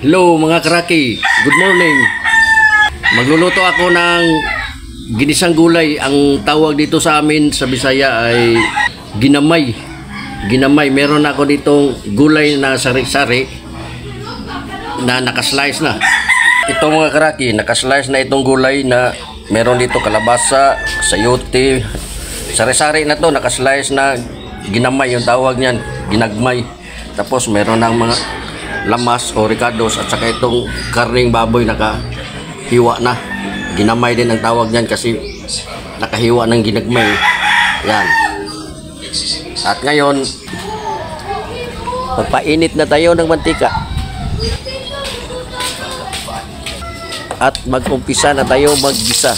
Hello mga karaki, good morning. Magluluto ako ng ginisang gulay. Ang tawag dito sa amin sa Bisaya ay ginamay. Ginamay, meron ako ditong gulay na sari-sari na nakaslice na. Ito mga karaki, nakaslice na itong gulay na meron dito kalabasa, sayote, sari-sari na to, nakaslice na ginamay yung tawag niyan, ginagmay. Tapos meron ng mga lamas o ricados at saka itong karning baboy nakahiwa na. Ginamay din ang tawag niyan kasi nakahiwa ng ginagmay. Yan. At ngayon, magpainit na tayo ng mantika. At mag-umpisa na tayo maggisa.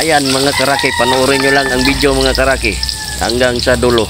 Ayan mga karaki, panoorin nyo lang ang video mga karaki hanggang sa dulo.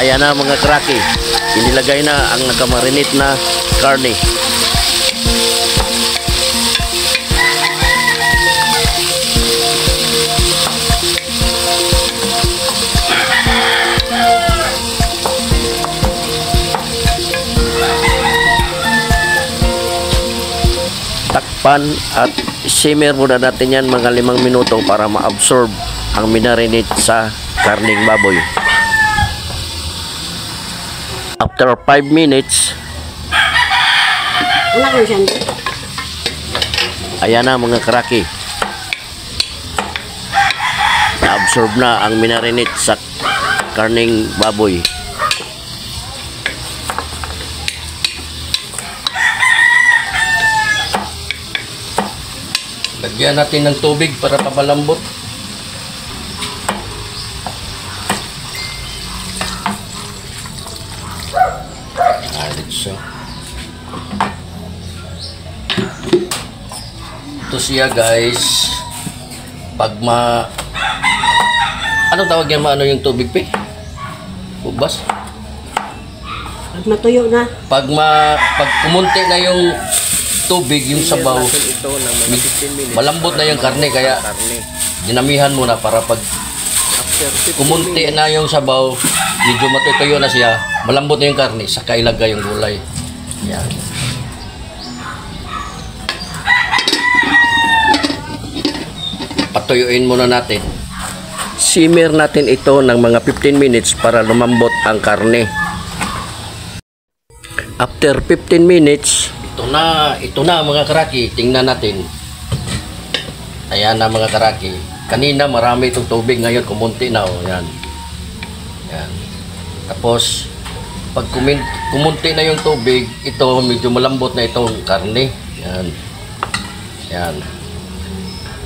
Ayan na mga karaki, inilagay na ang nakamarinate na karne. Takpan at simmer muna natin yan mga 5 minuto para ma-absorb ang minarinate sa karning baboy. After 5 minutes, ayan na mga karaki, na-absorb na ang minarinate sa karning baboy. Lagyan natin ng tubig para papalambot. Ito siya guys, pag anong tawag yan, ano yung tubig pe? Ubas? Pag matuyo na. Pag kumunti na yung tubig, yung sabaw, malambot na yung karne, kaya dinamihan mo na para pag kumunti na yung sabaw, medyo matutuyo na siya, malambot na yung karne, saka ilagay yung gulay. Yan. Patuyuin muna natin. Simmer natin ito ng mga 15 minutes para lumambot ang karne. After 15 minutes, ito na mga karaki, tingnan natin. Ayan na mga karaki. Kanina marami itong tubig, ngayon kumunti na. Oh, yan. Yan. Tapos pag kumunti na yung tubig, ito medyo malambot na itong karne. Yan. Yan.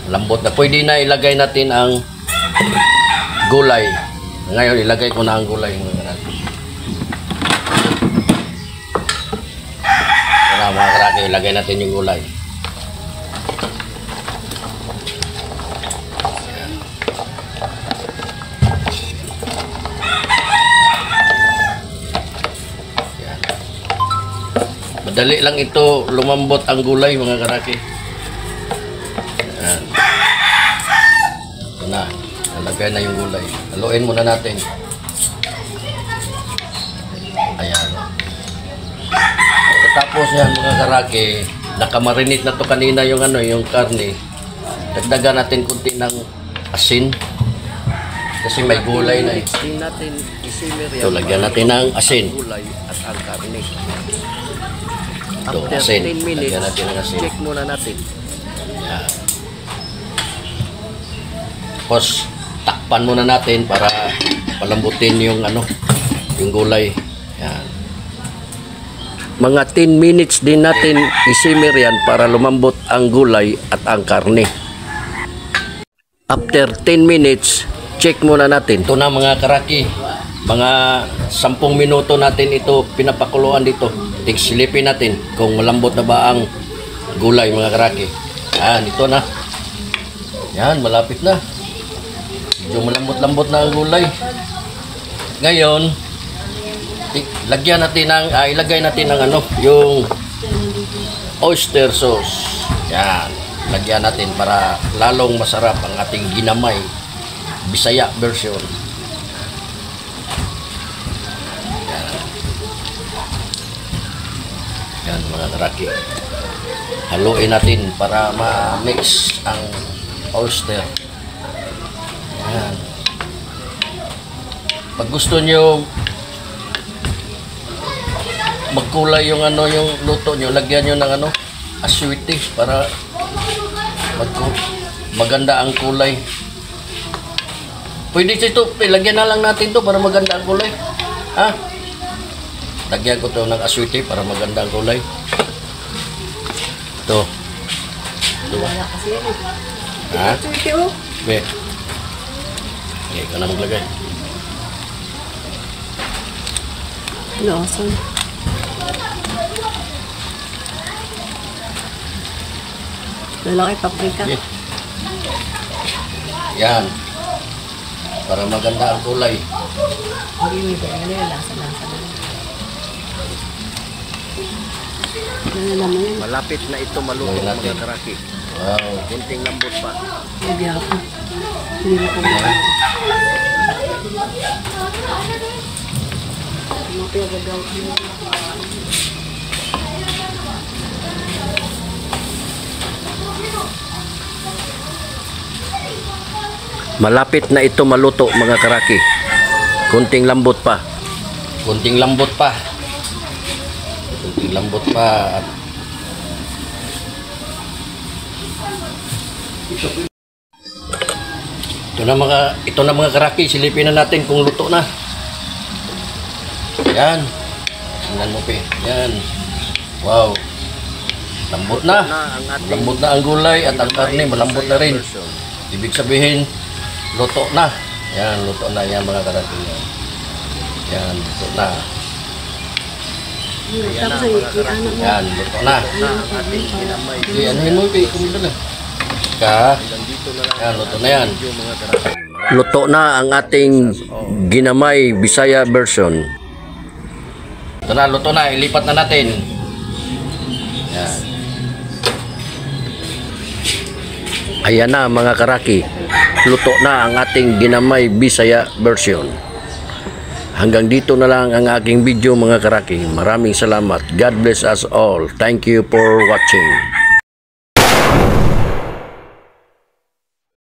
Lambot na. Pwede na ilagay natin ang gulay. Ngayon ilagay ko na ang gulay. Mga karaki, ilagay natin yung gulay. Madali lang ito lumambot ang gulay mga karaki. Ayan. Ito na, nalagay na yung gulay. Haluin muna natin. Ayan. Tapos yan mga karaki, nakamarinate na to kanina yung yung karne. Dagdagan natin kunti ng asin kasi may gulay na eh. Ito, lagyan natin ng asin. At ang karne. Ito, asin. Lagyan natin ng asin. Check muna natin. Yan. Tapos takpan muna natin para palambutin yung yung gulay. Yan. Mga 10 minutes din natin isimmer yan para lumambot ang gulay at ang karne. After 10 minutes, check muna natin. Ito na mga karaki, Mga 10 minuto natin ito pinapakuluan dito. Silipin natin kung malambot na ba ang gulay mga karaki. Yan, ito na. Yan, malapit na. Medyo malambot-lambot na ang gulay. Ngayon, ilagay natin ng yung oyster sauce. Yan, lagyan natin para lalong masarap ang ating ginamay Bisaya version. Yan mga karaki. Haluin natin para ma-mix ang oyster. Yan. Pag gusto nyo magkulay yung yung luto nyo, lagyan nyo ng aswiti para maganda ang kulay. Pwede ito, ilagyan na lang natin to para maganda ang kulay. Ha? Lagyan ko to ng aswiti para maganda ang kulay. Ito. Wala kasi yan. Ha? Aswiti oh. Be. Okay, ikaw na maglagay. Lawson. Lalaki paprika. Okay. Yan. Para maganda ang kulay. Hindi mo ba lasa-lasa na. Ano naman yan? Malapit na ito maluto Gawin natin. mga karaki. Wow. Kunting lambot pa. Hindi ako. Hindi mo ko Yan. mapagagaw. Malapit na ito maluto mga karaki. Kunting lambot pa. Kunting lambot pa. Kunting lambot pa. Ito na mga karaki, silipin na natin kung luto na. Yan. Tingnan mo, pe. Yan. Wow. Lambot na. Lambot na ang gulay at ang karne malambot na rin. Ibig sabihin, luto na. Yan, luto na yan mga karaki. Yan, luto na. Tapos ay ano mo. Yan, luto na. Ang ating ginamay. Sige, anuhin mo, pe. Kumita na. Ka. Dito na lang Yan, luto na yan. yung mga karaki. Luto na ang ating ginamay Bisaya version. Ito na, luto na. Ilipat na natin. Yan. Ayan na mga karaki. Luto na ang ating ginamay Bisaya version. Hanggang dito na lang ang aking video mga karaki. Maraming salamat. God bless us all. Thank you for watching.